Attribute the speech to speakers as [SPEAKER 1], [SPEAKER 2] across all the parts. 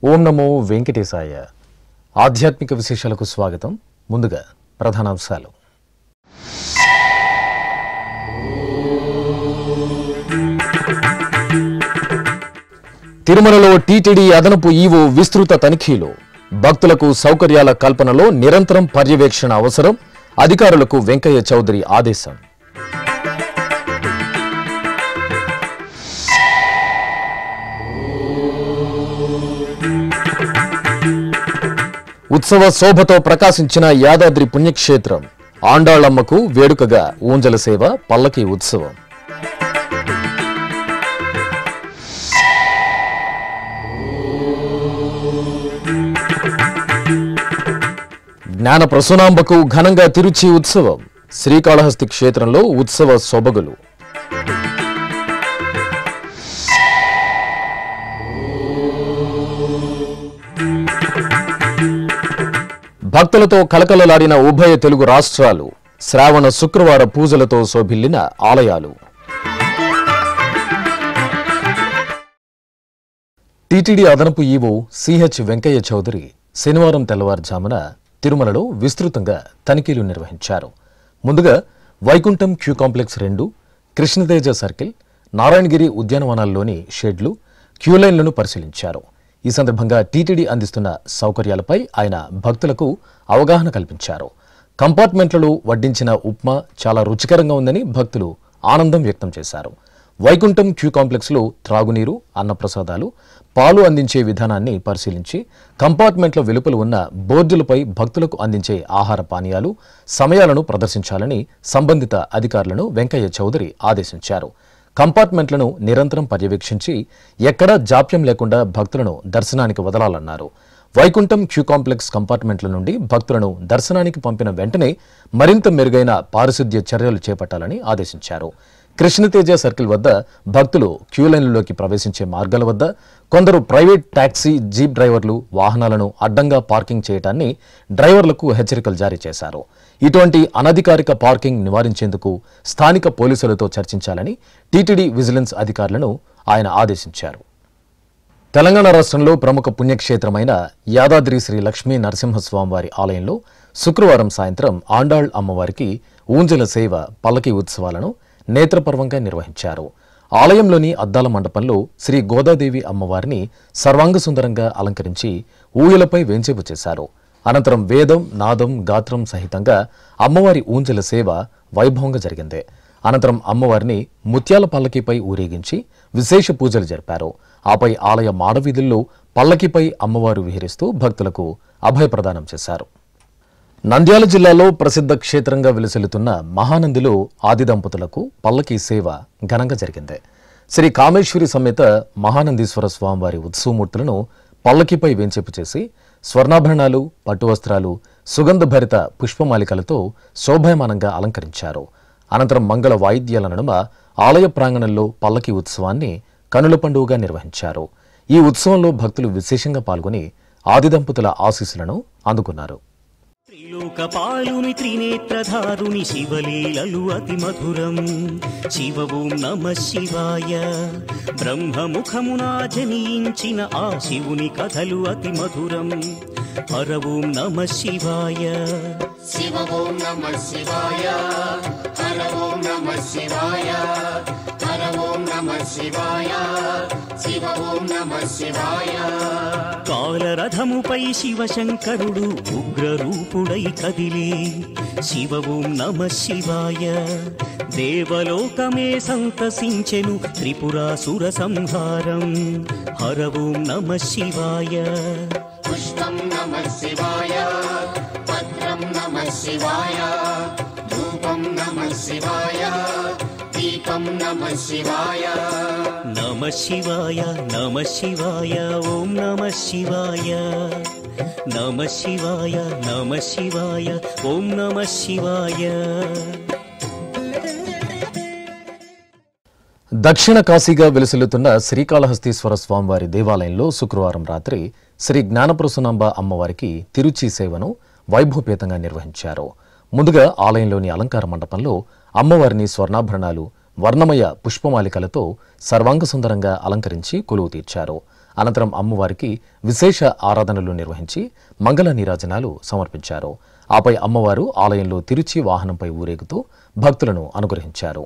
[SPEAKER 1] ఓం నమో వెంకటేశాయ. ఆధ్యాత్మిక విశేషాలకు స్వాగతం. ముందుగా ప్రధానాంశాలు. తిరుమలలో టీటీడీ అదనపు ఈవో విస్తృత తనిఖీలు. భక్తులకు సౌకర్యాల కల్పనలో నిరంతరం పర్యవేక్షణ అవసరం. అధికారులకు వెంకయ్య చౌదరి ఆదేశం. ఉత్సవ శోభతో ప్రకాశించిన యాదాద్రి పుణ్యక్షేత్రం. ఆండాళ్లమ్మకు వేడుకగా ఊంజల సేవ, పల్లకి ఉత్సవం. జ్ఞాన ప్రసూనాంబకు ఘనంగా తిరుచి ఉత్సవం. శ్రీకాళహస్తి క్షేత్రంలో ఉత్సవ సొబగులు. భక్తులతో కలకలలాడిన ఉభయ తెలుగు రాష్ట్రాలు. శ్రావణ శుక్రవార పూజలతో శోభిల్లిన ఆలయాలు. టీటీడీ అదనపు ఈవో సిహెచ్ వెంకయ్య చౌదరి శనివారం తెల్లవారుజామున తిరుమలలో విస్తృతంగా తనిఖీలు నిర్వహించారు. ముందుగా Vaikuntham queue complex 2, Krishnateja circle, Narayanagiri ఉద్యానవనాల్లోని షెడ్లు, క్యూలైన్లను పరిశీలించారు. ఈ సందర్భంగా టీటీడీ అందిస్తున్న సౌకర్యాలపై ఆయన భక్తులకు అవగాహన కల్పించారు. కంపార్ట్మెంట్లలో వడ్డించిన ఉప్మా చాలా రుచికరంగా ఉందని భక్తులు ఆనందం వ్యక్తం చేశారు. వైకుంఠం క్యూ కాంప్లెక్స్లో త్రాగునీరు, అన్నప్రసాదాలు, పాలు అందించే విధానాన్ని పరిశీలించి కంపార్ట్మెంట్ల వెలుపల ఉన్న బోర్డులపై భక్తులకు అందించే ఆహార పానీయాలు, సమయాలను ప్రదర్శించాలని సంబంధిత అధికారులను వెంకయ్య చౌదరి ఆదేశించారు. కంపార్ట్మెంట్లను నిరంతరం పర్యవేక్షించి ఎక్కడా జాప్యం లేకుండా భక్తులను దర్శనానికి వదలాలన్నారు. వైకుంఠం క్యూ కాంప్లెక్స్ కంపార్ట్మెంట్ల నుండి భక్తులను దర్శనానికి పంపిన వెంటనే మరింత మెరుగైన పారిశుద్ధ్య చర్యలు చేపట్టాలని ఆదేశించారు. కృష్ణతేజ సర్కిల్ వద్ద భక్తులు క్యూలైన్లలోకి ప్రవేశించే మార్గాల వద్ద కొందరు ప్రైవేట్ టాక్సీ, జీప్ డ్రైవర్లు వాహనాలను అడ్డంగా పార్కింగ్ చేయడాన్ని డ్రైవర్లకు హెచ్చరికలు జారీ చేశారు. ఇటువంటి అనధికారిక పార్కింగ్ నివారించేందుకు స్థానిక పోలీసులతో చర్చించాలని టీటీడీ విజిలెన్స్ అధికారులను ఆయన ఆదేశించారు. తెలంగాణ రాష్ట్రంలో ప్రముఖ పుణ్యక్షేత్రమైన యాదాద్రి శ్రీ లక్ష్మీ నరసింహస్వామివారి ఆలయంలో శుక్రవారం సాయంత్రం ఆండాళ్ అమ్మవారికి ఊంజల సేవ, పల్లకి ఉత్సవాలను నేత్రపర్వంగా నిర్వహించారు. ఆలయంలోని అద్దాల మండపంలో శ్రీ గోదాదేవి అమ్మవారిని సర్వాంగ సుందరంగా అలంకరించి ఊయలపై వేంచేపు చేశారు. అనంతరం వేదం, నాదం, గాత్రం సహితంగా అమ్మవారి ఊంజల సేవ వైభవంగా జరిగింది. అనంతరం అమ్మవారిని ముత్యాల పల్లకిపై ఊరేగించి విశేష పూజలు జరిపారు. ఆపై ఆలయ మాడవీధుల్లో పల్లకిపై అమ్మవారు విహరిస్తూ భక్తులకు అభయప్రదానం చేశారు. నంద్యాల జిల్లాలో ప్రసిద్ధ క్షేత్రంగా విలసిల్లుతున్న మహానందిలో ఆది దంపతులకు పల్లకీ సేవ ఘనంగా జరిగింది. శ్రీ కామేశ్వరి సమేత మహానందీశ్వర స్వామివారి ఉత్సవమూర్తులను పల్లకిపై వేంచేపు చేసి స్వర్ణాభరణాలు, పట్టు వస్త్రాలు, సుగంధభరిత పుష్పమాలికలతో శోభాయమానంగా అలంకరించారు. అనంతరం మంగళ వాయిద్యాల నడుమ ఆలయ ప్రాంగణంలో పల్లకి ఉత్సవాన్ని కనుల పండుగగా నిర్వహించారు. ఈ ఉత్సవంలో భక్తులు విశేషంగా పాల్గొని ఆది దంపతుల ఆశీస్సులను అందుకున్నారు.
[SPEAKER 2] త్రిలోకపాలుని త్రినేత్రధారుని శివలీలలు అతి మధురం. శివ ఓం నమః శివాయ. బ్రహ్మముఖమునా జనించిన ఆ శివుని కథలు అతి మధురం. హర ఓం నమః శివాయ.
[SPEAKER 3] శివ ఓం నమః శివాయ. హర ఓం నమః శివాయ. హర ఓం నమః శివాయ. శివ ఓం నమః శివాయ.
[SPEAKER 2] కాలరథముపై శివశంకరుడు ఉగ్రరూపుడై కదిలి శివ ఓం నమః శివాయ. దేవలోకమే సంతసించెను త్రిపురాసుర సంహారం. హర ఓం నమః శివాయ.
[SPEAKER 3] పుష్పం నమః శివాయ. పత్రం నమః శివాయ. ధూపం నమః శివాయ. దీపం నమః శివాయ.
[SPEAKER 2] నమః శివాయ. నమః శివాయ. ఓం నమః శివాయ. నమః శివాయ. నమః శివాయ. ఓం నమః శివాయ.
[SPEAKER 1] దక్షిణ కాశీగా వెలుసిల్లుతున్న శ్రీకాళహస్తీశ్వర స్వామివారి దేవాలయంలో శుక్రవారం రాత్రి శ్రీ జ్ఞానప్రసూనాంబ అమ్మవారికి తిరుచి సేవను వైభవపేతంగా నిర్వహించారు. ముందుగా ఆలయంలోని అలంకార మండపంలో అమ్మవారిని స్వర్ణాభరణాలు, వర్ణమయ పుష్పమాలికలతో సర్వాంగ సుందరంగా అలంకరించి కొలువు తీర్చారు. అనంతరం అమ్మవారికి విశేష ఆరాధనలు నిర్వహించి మంగళ నీరాజనాలు సమర్పించారు. ఆపై అమ్మవారు ఆలయంలో తిరుచి వాహనంపై ఊరేగుతూ భక్తులను అనుగ్రహించారు.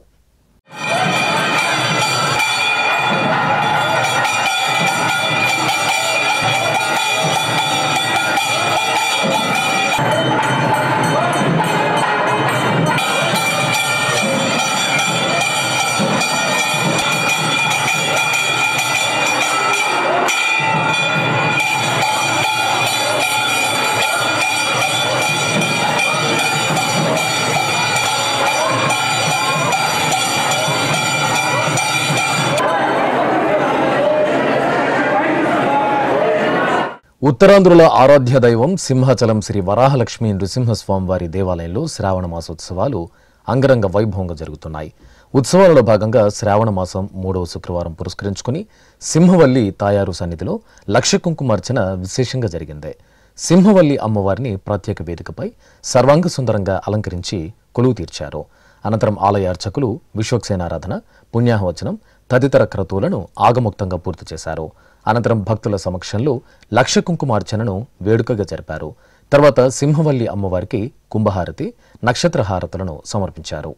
[SPEAKER 1] ఉత్తరాంధ్రుల ఆరాధ్య దైవం సింహాచలం శ్రీ వరాహలక్ష్మీ నృసింహస్వామివారి దేవాలయంలో శ్రావణ మాసోత్సవాలు అంగరంగ వైభవంగా జరుగుతున్నాయి. ఉత్సవాలలో భాగంగా శ్రావణ మాసం 3వ శుక్రవారం పురస్కరించుకుని సింహవల్లి తాయారు సన్నిధిలో లక్ష కుంకుమార్చన విశేషంగా జరిగింది. సింహవల్లి అమ్మవారిని ప్రత్యేక వేదికపై సర్వాంగ సుందరంగా అలంకరించి కొలువు తీర్చారు. అనంతరం ఆలయ అర్చకులు విశ్వక్సేనారాధన, పుణ్యాహవచనం తదితర క్రతువులను ఆగముక్తంగా పూర్తి చేశారు. అనంతరం భక్తుల సమక్షంలో లక్ష కుంకుమార్చనను వేడుకగా జరిపారు. తర్వాత సింహవల్లి అమ్మవారికి కుంభహారతి, నక్షత్ర హారతులను సమర్పించారు.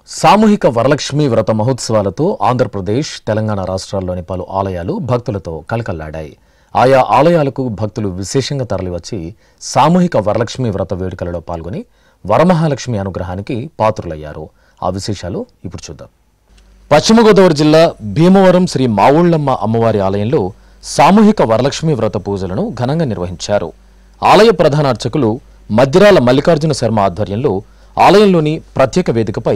[SPEAKER 1] సామూహిక వరలక్ష్మీ వ్రత మహోత్సవాలతో ఆంధ్రప్రదేశ్, తెలంగాణ రాష్ట్రాల్లోని పలు ఆలయాలు భక్తులతో కలకల్లాడాయి. ఆయా ఆలయాలకు భక్తులు విశేషంగా తరలివచ్చి సామూహిక వరలక్ష్మీ వ్రత వేడుకలలో పాల్గొని వరమహాలక్ష్మి అనుగ్రహానికి పాత్రులయ్యారు. ఆ విశేషాలు ఇప్పుడు చూద్దాం. పశ్చిమ గోదావరి జిల్లా భీమవరం శ్రీ మావుళ్లమ్మ అమ్మవారి ఆలయంలో సామూహిక వరలక్ష్మి వ్రత పూజలను ఘనంగా నిర్వహించారు. ఆలయ ప్రధాన అర్చకులు మద్దిరాల మల్లికార్జున శర్మ ఆధ్వర్యంలో ఆలయంలోని ప్రత్యేక వేదికపై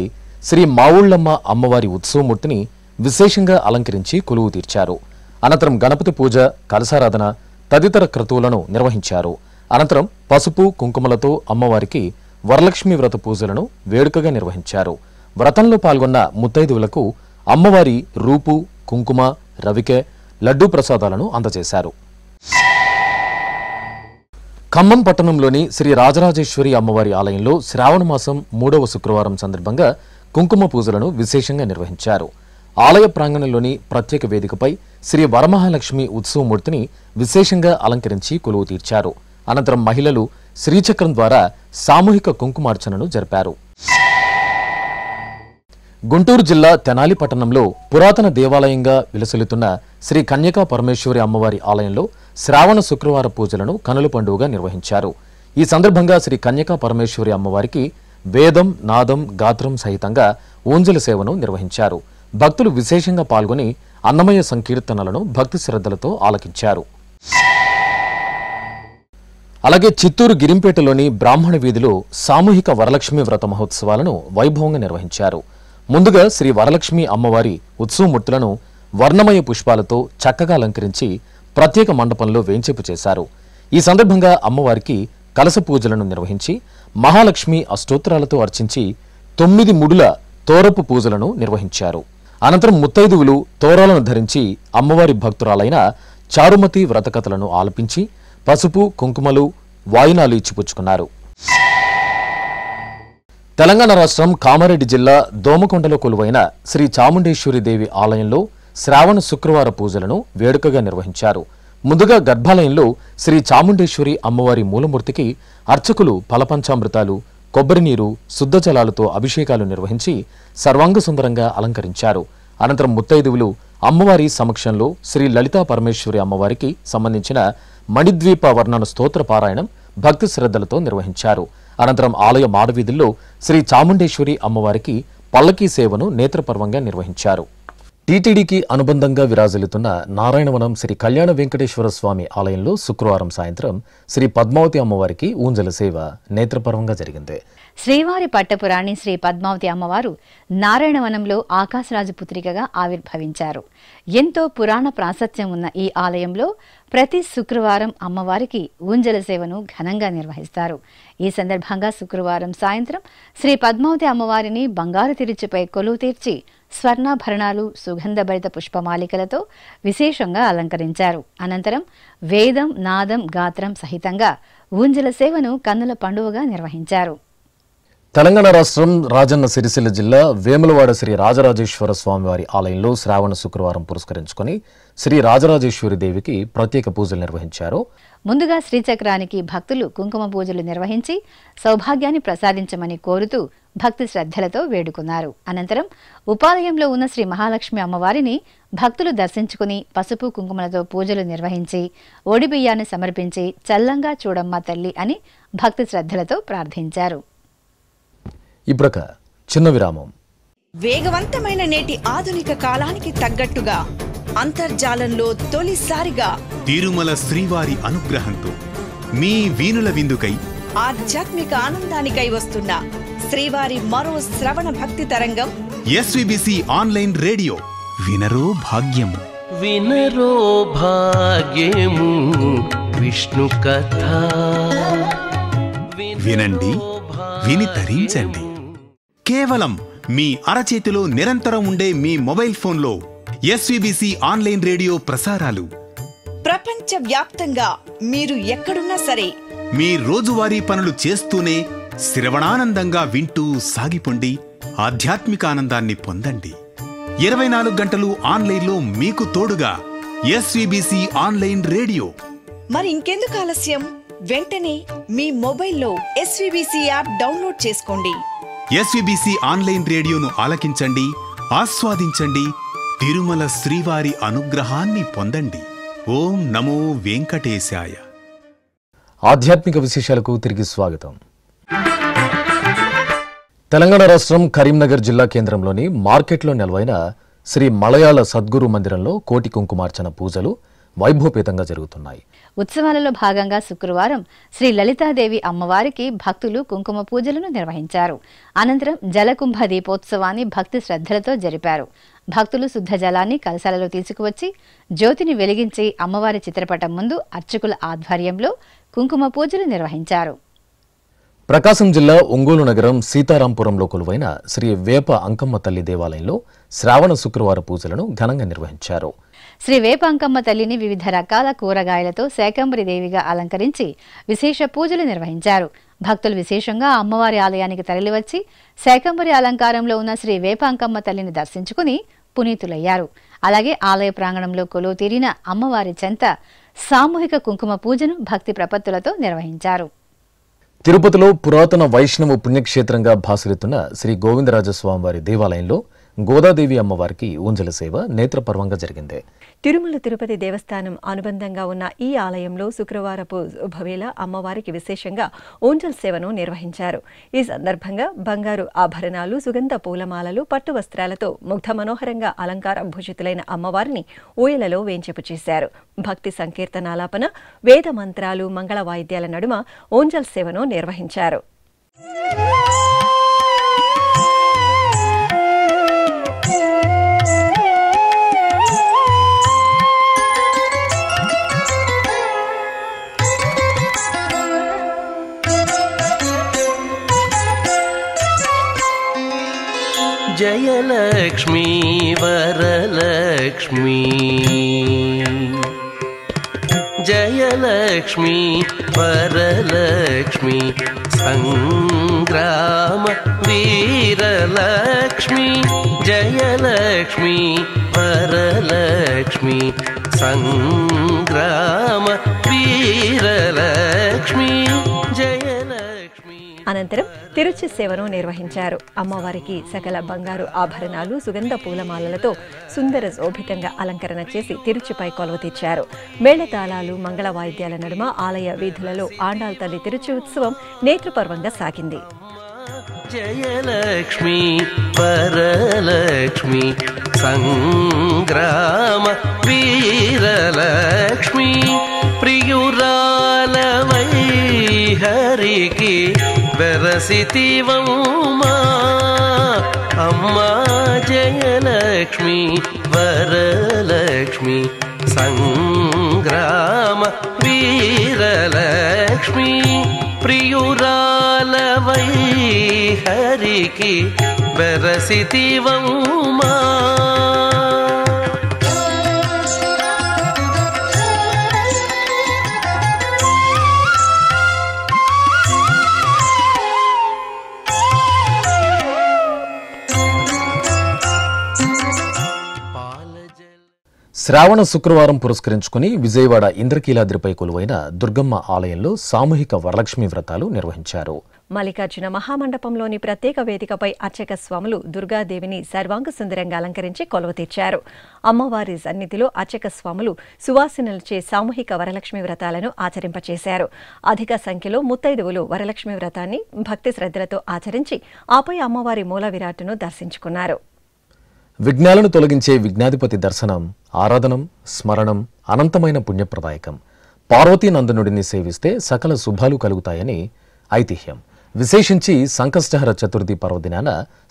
[SPEAKER 1] శ్రీ మావుళ్లమ్మ అమ్మవారి ఉత్సవమూర్తిని విశేషంగా అలంకరించి కొలువు తీర్చారు. అనంతరం గణపతి పూజ, కలశారాధన తదితర క్రతువులను నిర్వహించారు. అనంతరం పసుపు, కుంకుమలతో అమ్మవారికి వరలక్ష్మి వ్రత పూజలను వేడుకగా నిర్వహించారు. వ్రతంలో పాల్గొన్న ముత్తైదువులకు అమ్మవారి రూపు, కుంకుమ, రవికె, లడ్డూ ప్రసాదాలను అందజేశారు. ఖమ్మం పట్టణంలోని శ్రీ రాజరాజేశ్వరి అమ్మవారి ఆలయంలో శ్రావణ మాసం 3వ శుక్రవారం సందర్భంగా కుంకుమ పూజలను విశేషంగా నిర్వహించారు. ఆలయ ప్రాంగణంలోని ప్రత్యేక వేదికపై శ్రీ వరమహాలక్ష్మి ఉత్సవమూర్తిని విశేషంగా అలంకరించి కొలువు తీర్చారు. అనంతరం మహిళలు శ్రీచక్రం ద్వారా సామూహిక కుంకుమార్చనను జరిపారు. గుంటూరు జిల్లా తెనాలి పట్టణంలో పురాతన దేవాలయంగా విలసిల్లుతున్న శ్రీ కన్యకా పరమేశ్వరి అమ్మవారి ఆలయంలో శ్రావణ శుక్రవార పూజలను కనుల పండుగగా నిర్వహించారు. ఈ సందర్భంగా శ్రీ కన్యకా పరమేశ్వరి అమ్మవారికి వేదం, నాదం, గాత్రం సహితంగా ఊంజల సేవను నిర్వహించారు. భక్తులు విశేషంగా పాల్గొని అన్నమయ్య సంకీర్తనలను భక్తి శ్రద్ధలతో ఆలకించారు. అలాగే చిత్తూరు గిరింపేటలోని బ్రాహ్మణ వీధిలో సామూహిక వరలక్ష్మి వ్రత మహోత్సవాలను వైభవంగా నిర్వహించారు. ముందుగా శ్రీ వరలక్ష్మి అమ్మవారి ఉత్సవమూర్తులను వర్ణమయ పుష్పాలతో చక్కగా అలంకరించి ప్రత్యేక మండపంలో వేంచేపు చేశారు. ఈ సందర్భంగా అమ్మవారికి కలశ పూజలను నిర్వహించి మహాలక్ష్మి అష్టోత్తరాలతో అర్చించి 9 ముడుల తోరపు పూజలను నిర్వహించారు. అనంతరం ముత్తైదువులు తోరాలను ధరించి అమ్మవారి భక్తురాలైన చారుమతి వ్రతకథలను ఆలపించి పసుపు, కుంకుమలు, వాయినాలు ఇచ్చిపుచ్చుకున్నారు. తెలంగాణ రాష్ట్రం కామారెడ్డి జిల్లా దోమకొండలో కొలువైన శ్రీ చాముండేశ్వరి దేవి ఆలయంలో శ్రావణ శుక్రవార పూజలను వేడుకగా నిర్వహించారు. ముందుగా గర్భాలయంలో శ్రీ చాముండేశ్వరి అమ్మవారి మూలమూర్తికి అర్చకులు ఫలపంచామృతాలు, కొబ్బరి నీరు, శుద్ధ జలాలతో అభిషేకాలు నిర్వహించి సర్వాంగ సుందరంగా అలంకరించారు. అనంతరం ముత్తైదువులు అమ్మవారి సమక్షంలో శ్రీ లలితా పరమేశ్వరి అమ్మవారికి సంబంధించిన మణిద్వీప వర్ణన స్తోత్ర పారాయణం భక్తి శ్రద్ధలతో నిర్వహించారు. అనంతరం ఆలయ మాడవీధుల్లో శ్రీ చాముండేశ్వరి అమ్మవారికి పల్లకీ సేవను నేత్రపర్వంగా నిర్వహించారు. టీటీడీకి అనుబంధంగా విరాజిల్లుతున్న నారాయణవనం శ్రీ కళ్యాణ వెంకటేశ్వర స్వామి ఆలయంలో శుక్రవారం సాయంత్రం శ్రీ పద్మావతి అమ్మవారికి ఊంజల సేవ నేత్రపర్వంగా జరిగింది.
[SPEAKER 4] శ్రీవారి పట్టపురాణి శ్రీ పద్మావతి అమ్మవారు నారాయణవనంలో ఆకాశరాజు పుత్రికగా ఆవిర్భవించారు. ఎంతో పురాణ ప్రాశస్త్యం ఉన్న ఈ ఆలయంలో ప్రతి శుక్రవారం అమ్మవారికి ఊంజల సేవను ఘనంగా నిర్వహిస్తారు. ఈ సందర్భంగా శుక్రవారం సాయంత్రం శ్రీ పద్మావతి అమ్మవారిని బంగారు తిరుచుపై కొలువు తీర్చి స్వర్ణాభరణాలు, సుగంధభరిత పుష్పమాలికలతో విశేషంగా అలంకరించారు. అనంతరం వేదం, నాదం, గాత్రం సహితంగా ఊంజల సేవను కన్నుల పండువగా నిర్వహించారు.
[SPEAKER 1] తెలంగాణ రాష్ట్రం రాజన్న సిరిసిల్ల జిల్లా వేములవాడ శ్రీ రాజరాజేశ్వర స్వామివారి ఆలయంలో శ్రావణ శుక్రవారం పురస్కరించుకొని శ్రీ రాజరాజేశ్వరి దేవికి ప్రత్యేక పూజలు నిర్వహించారు.
[SPEAKER 4] ముందుగా శ్రీచక్రానికి భక్తులు కుంకుమ పూజలు నిర్వహించి సౌభాగ్యాన్ని ప్రసాదించమని కోరుతూ భక్తి శ్రద్ధలతో వేడుకున్నారు. అనంతరం ఉపాలయంలో ఉన్న శ్రీ మహాలక్ష్మి అమ్మవారిని భక్తులు దర్శించుకుని పసుపు కుంకుమలతో పూజలు నిర్వహించి ఓడిబియ్యాన్ని సమర్పించి చల్లంగా చూడమ్మ తల్లి అని భక్తి శ్రద్ధలతో ప్రార్థించారు.
[SPEAKER 1] ఇప్పుడొక చిన్న విరామం.
[SPEAKER 5] వేగవంతమైన నేటి ఆధునిక కాలానికి తగ్గట్టుగా అంతర్జాలంలో తొలిసారిగా
[SPEAKER 6] తిరుమల శ్రీవారి అనుగ్రహంతో మీ వీణుల విందుకై
[SPEAKER 5] ఆధ్యాత్మిక ఆనందానికై వస్తున్న శ్రీవారి మరో శ్రవణ భక్తి తరంగం
[SPEAKER 6] ఎస్విబిసి ఆన్లైన్ రేడియో. వినరో భాగ్యము,
[SPEAKER 7] వినరో భాగ్యము విష్ణు కథ.
[SPEAKER 6] వినండి, విని తరించండి. కేవలం మీ అరచేతిలో నిరంతరం ఉండే మీ మొబైల్ ఫోన్లో ఎస్విబిసి ఆన్లైన్ రేడియో ప్రసారాలు
[SPEAKER 5] ప్రపంచ వ్యాప్తంగా మీరు ఎక్కడున్నా సరే
[SPEAKER 6] మీ రోజువారీ పనులు చేస్తూనే శ్రవణానందంగా వింటూ సాగిపోండి. ఆధ్యాత్మిక ఆనందాన్ని పొందండి. 24 గంటలు ఆన్లైన్లో మీకు తోడుగా ఎస్విబిసి ఆన్లైన్ రేడియో.
[SPEAKER 5] మరి ఇంకెందుకు ఆలస్యం? వెంటనే మీ మొబైల్లో ఎస్విబిసి యాప్ డౌన్లోడ్ చేసుకోండి.
[SPEAKER 6] ఎస్విబిసి ఆన్లైన్ రేడియోను ఆలకించండి, ఆస్వాదించండి. తిరుమల శ్రీవారి అనుగ్రహాన్ని పొందండి. ఓం నమో వెంకటేశాయ.
[SPEAKER 1] ఆధ్యాత్మిక విశేషాలకు తిరిగి స్వాగతం. తెలంగాణ రాష్ట్రం కరీంనగర్ జిల్లా కేంద్రంలోని మార్కెట్లో నెలవైన శ్రీ మలయాళ సద్గురు మందిరంలో కోటి కుంకుమార్చన పూజలు వైభవపేతంగా జరుగుతున్నాయి.
[SPEAKER 4] ఉత్సవాలలో భాగంగా శుక్రవారం శ్రీ లలితాదేవి అమ్మవారికి భక్తులు కుంకుమ పూజలను నిర్వహించారు. అనంతరం జలకుంభ దీపోత్సవాన్ని భక్తి శ్రద్ధలతో జరిపారు. భక్తులు శుద్ధ జలాన్ని కలశాలలో తీసుకువచ్చి జ్యోతిని వెలిగించి అమ్మవారి చిత్రపటం ముందు అర్చకుల ఆధ్వర్యంలో కుంకుమ పూజలు నిర్వహించారు.
[SPEAKER 1] ప్రకాశం జిల్లా ఒంగోలు నగరం సీతారాంపురంలో కొలువైన శ్రీ వేప అంకమ్మ తల్లి దేవాలయంలో శ్రావణ శుక్రవార పూజలను ఘనంగా నిర్వహించారు.
[SPEAKER 4] శ్రీ వేప అంకమ్మ తల్లిని వివిధ రకాల కూరగాయలతో శాకంబరి దేవిగా అలంకరించి విశేష పూజలు నిర్వహించారు. భక్తులు విశేషంగా అమ్మవారి ఆలయానికి తరలివచ్చి శాకంబరి అలంకారంలో ఉన్న శ్రీ వేప అంకమ్మ తల్లిని దర్శించుకుని పునీతులయ్యారు. అలాగే ఆలయ ప్రాంగణంలో కొలువు తీరిన అమ్మవారి చెంత సామూహిక కుంకుమ పూజను భక్తి ప్రపత్తులతో నిర్వహించారు.
[SPEAKER 1] తిరుపతిలో పురాతన వైష్ణవ పుణ్యక్షేత్రంగా భాసిల్లుతున్న శ్రీ గోవిందరాజస్వామివారి దేవాలయంలో గోదాదేవి అమ్మవారికి ఊంజల సేవ నేత్రపర్వంగా జరిగింది.
[SPEAKER 8] తిరుమల తిరుపతి దేవస్థానం అనుబంధంగా ఉన్న ఈ ఆలయంలో శుక్రవారపు శుభవేళ అమ్మవారికి విశేషంగా ఊంజల్ సేవను నిర్వహించారు. ఈ సందర్భంగా బంగారు ఆభరణాలు, సుగంధ పూలమాలలు, పట్టు వస్త్రాలతో ముగ్ధ మనోహరంగా అలంకార భూషితులైన అమ్మవారిని ఊయలలో వేంచేపు చేశారు. భక్తి సంకీర్తనాలాపన, వేద మంత్రాలు, మంగళ వాయిద్యాల నడుమ ఊంజల్ సేవను నిర్వహించారు.
[SPEAKER 7] జయలక్ష్మీ వరలక్ష్మీ, జయలక్ష్మీ వరలక్ష్మీ, సంగ్రామ వీరలక్ష్మీ, జయలక్ష్మీ వరలక్ష్మీ, సంగ్రామ వీరలక్ష్మీ, జయలక్ష్మీ.
[SPEAKER 8] అనంతరం తిరుచి సేవను నిర్వహించారు. అమ్మవారికి సకల బంగారు ఆభరణాలు, సుగంధ పూలమాలలతో సుందర శోభితంగా అలంకరణ చేసి తిరుచిపై కొలువు తీర్చారు. మేళతాళాలు, మంగళ వాయిద్యాల నడుమ ఆలయ వీధులలో ఆండాల్ తల్లి తిరుచి ఉత్సవం నేత్రపర్వంగా సాగింది.
[SPEAKER 7] జయలక్ష్మీ వరలక్ష్మీ, సంగ్రామ వీరలక్ష్మీ, ప్రియురాలవై హరికి వెరసితివమ్మా అమ్మా, జయలక్ష్మీ వరలక్ష్మీ, సంగ్రామ వీరలక్ష్మీ, ప్రియురాలవై హరికి ಬೆರಸಿತಿವಮ್ಮ
[SPEAKER 1] శ్రావణ శుక్రవారం పురస్కరించుకుని విజయవాడ ఇంద్రకీలాద్రిపై కొలువైన దుర్గమ్మ ఆలయంలో సామూహిక వరలక్ష్మి వ్రతాలు నిర్వహించారు.
[SPEAKER 8] మల్లికార్జున మహామండపంలోని ప్రత్యేక వేదికపై అర్చక స్వాములు దుర్గాదేవిని సర్వాంగ సుందరంగా అలంకరించి కొలువ తీర్చారు. అమ్మవారి సన్నిధిలో అర్చక స్వాములు సువాసనలచే సామూహిక వరలక్ష్మి వ్రతాలను ఆచరింపచేశారు. అధిక సంఖ్యలో ముత్తైదువులు వరలక్ష్మి వ్రతాన్ని భక్తి శ్రద్ధలతో ఆచరించి ఆపై అమ్మవారి మూల విరాట్టును దర్శించుకున్నారు.
[SPEAKER 1] విఘ్నాలను తొలగించే విఘ్నాధిపతి దర్శనం, ఆరాధనం, స్మరణం అనంతమైన పుణ్యప్రదాయకం. పార్వతీనందనుడిని సేవిస్తే సకల శుభాలు కలుగుతాయని ఐతిహ్యం. విశేషించి సంకష్టహర చతుర్థి పర్వదినాన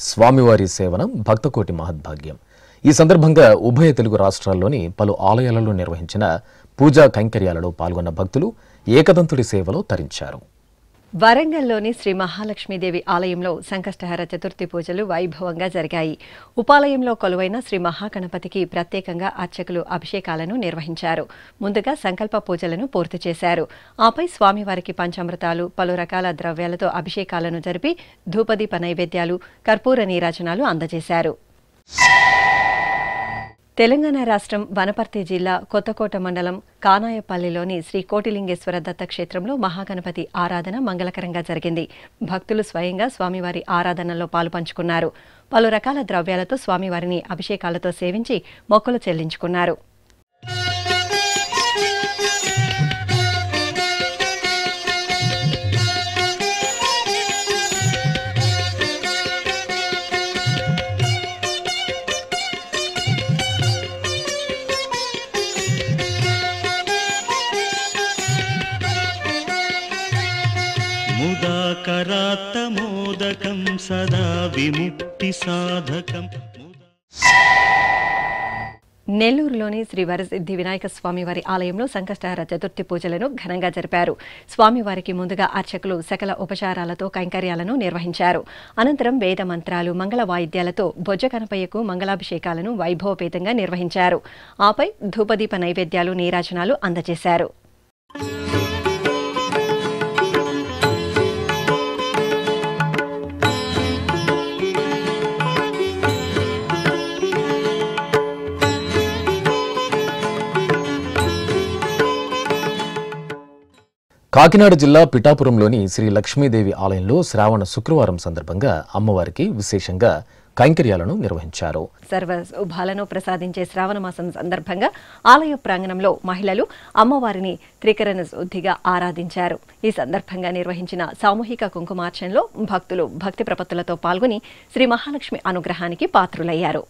[SPEAKER 1] స్వామివారి సేవనం భక్తకోటి మహద్భాగ్యం. ఈ సందర్భంగా ఉభయ తెలుగు రాష్ట్రాల్లోని పలు ఆలయాలలో నిర్వహించిన పూజా కైంకర్యాలలో పాల్గొన్న భక్తులు ఏకదంతుడి సేవలో తరించారు.
[SPEAKER 8] వరంగల్లోని శ్రీ మహాలక్ష్మీదేవి ఆలయంలో సంకష్టహర చతుర్థి పూజలు వైభవంగా జరిగాయి. ఉపాలయంలో కొలువైన శ్రీ మహాగణపతికి ప్రత్యేకంగా అర్చకులు అభిషేకాలను నిర్వహించారు. ముందుగా సంకల్ప పూజలను పూర్తి చేశారు. ఆపై స్వామివారికి పంచామృతాలు, పలు రకాల ద్రవ్యాలతో అభిషేకాలను జరిపి ధూపదీప నైవేద్యాలు, కర్పూర నీరాజనాలు అందజేశారు. తెలంగాణ రాష్ట్రం వనపర్తి జిల్లా కొత్తకోట మండలం కానాయపల్లిలోని శ్రీ కోటిలింగేశ్వర దత్తక్షేత్రంలో మహాగణపతి ఆరాధన మంగళకరంగా జరిగింది. భక్తులు స్వయంగా స్వామివారి ఆరాధనలో పాలుపంచుకున్నారు. పలు రకాల ద్రవ్యాలతో స్వామివారిని అభిషేకాలతో సేవించి మొక్కులు చెల్లించుకున్నారు.
[SPEAKER 2] ముదాకరాత్తమోదకం సదా విముక్తి సాధకం.
[SPEAKER 8] నెల్లూరులోని శ్రీ వరసిద్ధి వినాయక స్వామివారి ఆలయంలో సంకష్టహర చతుర్థి పూజలను ఘనంగా జరిపారు. స్వామివారికి ముందుగా అర్చకులు సకల ఉపచారాలతో కైంకర్యాలను నిర్వహించారు. అనంతరం వేద మంత్రాలు, మంగళ వాయిద్యాలతో బొజ్జ కనపయ్యకు మంగళాభిషేకాలను వైభవపేతంగా నిర్వహించారు. ఆపై ధూపదీప నైవేద్యాలు, నీరాజనాలు అందజేశారు.
[SPEAKER 1] కాకినాడ జిల్లా పిఠాపురంలోని శ్రీ లక్ష్మీదేవి ఆలయంలో శ్రావణ శుక్రవారం సందర్భంగా అమ్మవారికి విశేషంగా కైంకర్యాలను నిర్వహించారు.
[SPEAKER 8] సర్వ శుభాలను ప్రసాదించే శ్రావణ మాసం సందర్భంగా ఆలయ ప్రాంగణంలో మహిళలు అమ్మవారిని త్రికరణ శుద్ధిగా ఆరాధించారు. ఈ సందర్భంగా నిర్వహించిన సామూహిక కుంకుమార్చనలో భక్తులు భక్తి ప్రపత్తులతో పాల్గొని శ్రీ మహాలక్ష్మి అనుగ్రహానికి పాత్రులయ్యారు.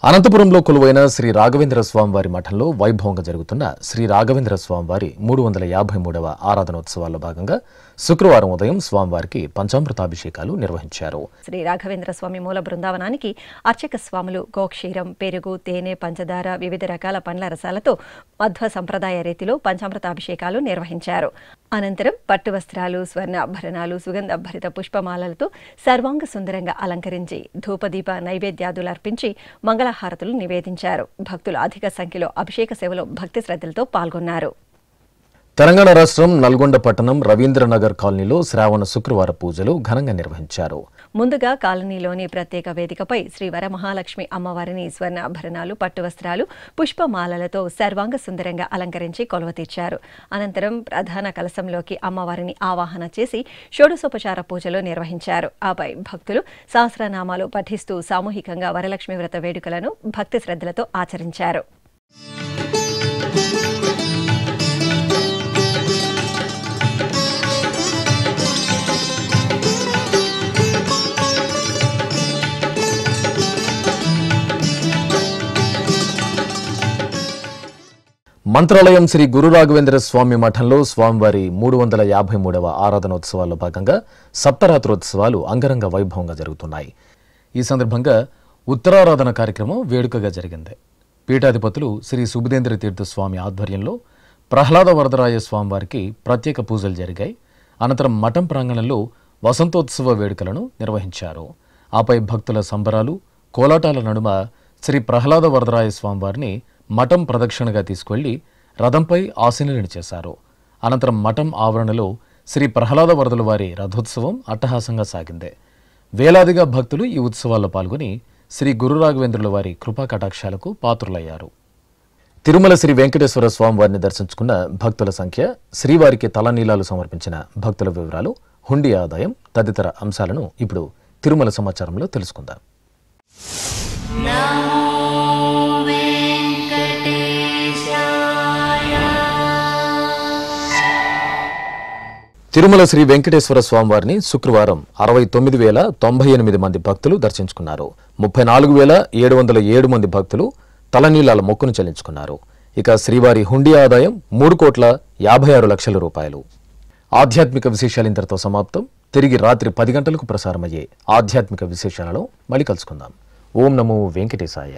[SPEAKER 1] అనంతపురంలో కొలువైన శ్రీ రాఘవేంద్ర స్వామివారి మఠంలో వైభవంగా జరుగుతున్న శ్రీ రాఘవేంద్ర స్వామివారి 353వ ఆరాధనోత్సవాల్లో భాగంగా శుక్రవారం ఉదయం స్వామివారికి పంచామృతాభిషేకాలు నిర్వహించారు.
[SPEAKER 8] శ్రీ రాఘవేంద్ర స్వామి మూల బృందావనానికి అర్చక స్వాములు గోక్షీరం, పెరుగు, తేనె, పంచదార, వివిధ రకాల పండ్ల రసాలతో మధ్వ సంప్రదాయ రీతిలో పంచామృతాభిషేకాలు నిర్వహించారు. అనంతరం పట్టు వస్త్రాలు, స్వర్ణ ఆభరణాలు, సుగంధభరిత పుష్పమాలలతో సర్వాంగ సుందరంగా అలంకరించి ధూపదీప నైవేద్యాదులు అర్పించి మంగళహారతులు నివేదించారు. భక్తులు అధిక సంఖ్యలో అభిషేక సేవలో భక్తి శ్రద్ధలతో పాల్గొన్నారు.
[SPEAKER 1] తెలంగాణ రాష్ట్రం నల్గొండ పట్టణం రవీంద్రనగర్ కాలనీలో శ్రావణ శుక్రవార పూజలు ఘనంగా నిర్వహించారు.
[SPEAKER 8] ముందుగా కాలనీలోని ప్రత్యేక వేదికపై శ్రీ వరమహాలక్ష్మి అమ్మవారిని స్వర్ణాభరణాలు, పట్టు వస్త్రాలు, పుష్పమాలలతో సర్వాంగ సుందరంగా అలంకరించి కొలువ తీర్చారు. అనంతరం ప్రధాన కలశంలోకి అమ్మవారిని ఆవాహన చేసి షోడశోపచార పూజలు నిర్వహించారు. ఆపై భక్తులు సహస్రనామాలు పఠిస్తూ సామూహికంగా వరలక్ష్మి వ్రత వేడుకలను భక్తి శ్రద్ధలతో ఆచరించారు.
[SPEAKER 1] మంత్రాలయం శ్రీ గురు రాఘవేంద్ర స్వామి మఠంలో స్వామివారి 353వ ఆరాధనోత్సవాల్లో భాగంగా సప్తరాత్రోత్సవాలు అంగరంగ వైభవంగా జరుగుతున్నాయి. ఈ సందర్భంగా ఉత్తరారాధన కార్యక్రమం వేడుకగా జరిగింది. పీఠాధిపతులు శ్రీ సుబుధేంద్ర తీర్థ స్వామి ఆధ్వర్యంలో ప్రహ్లాద వరదరాయ స్వామివారికి ప్రత్యేక పూజలు జరిగాయి. అనంతరం మఠం ప్రాంగణంలో వసంతోత్సవ వేడుకలను నిర్వహించారు. ఆపై భక్తుల సంబరాలు, కోలాటాల నడుమ శ్రీ ప్రహ్లాద వరదరాయ స్వామివారిని మఠం ప్రదక్షిణగా తీసుకువెళ్లి రథంపై ఆసీనులను చేశారు. అనంతరం మఠం ఆవరణలో శ్రీ ప్రహ్లాద వరదల వారి రథోత్సవం అట్టహాసంగా సాగింది. వేలాదిగా భక్తులు ఈ ఉత్సవాల్లో పాల్గొని శ్రీ గురు రాఘవేంద్రుల వారి కృపా కటాక్షాలకు పాత్రులయ్యారు. తిరుమల శ్రీ వెంకటేశ్వర స్వామివారిని దర్శించుకున్న భక్తుల సంఖ్య, శ్రీవారికి తలనీలాలు సమర్పించిన భక్తుల వివరాలు, హుండీ ఆదాయం తదితర అంశాలను ఇప్పుడు తిరుమల సమాచారంలో తెలుసుకుందాం. తిరుమల శ్రీ వెంకటేశ్వర స్వామివారిని శుక్రవారం 69,098 మంది భక్తులు దర్శించుకున్నారు. 34,707 మంది భక్తులు తలనీలాల మొక్కును చెల్లించుకున్నారు. ఇక శ్రీవారి హుండీ ఆదాయం 3,56 లక్షల రూపాయలు. ఆధ్యాత్మిక విశేషాలు ఇంతటితో సమాప్తం. తిరిగి రాత్రి 10 గంటలకు ప్రసారమయ్యే ఆధ్యాత్మిక విశేషాలలో మళ్ళీ కలుసుకుందాం. ఓం నమో వెంకటేశాయ.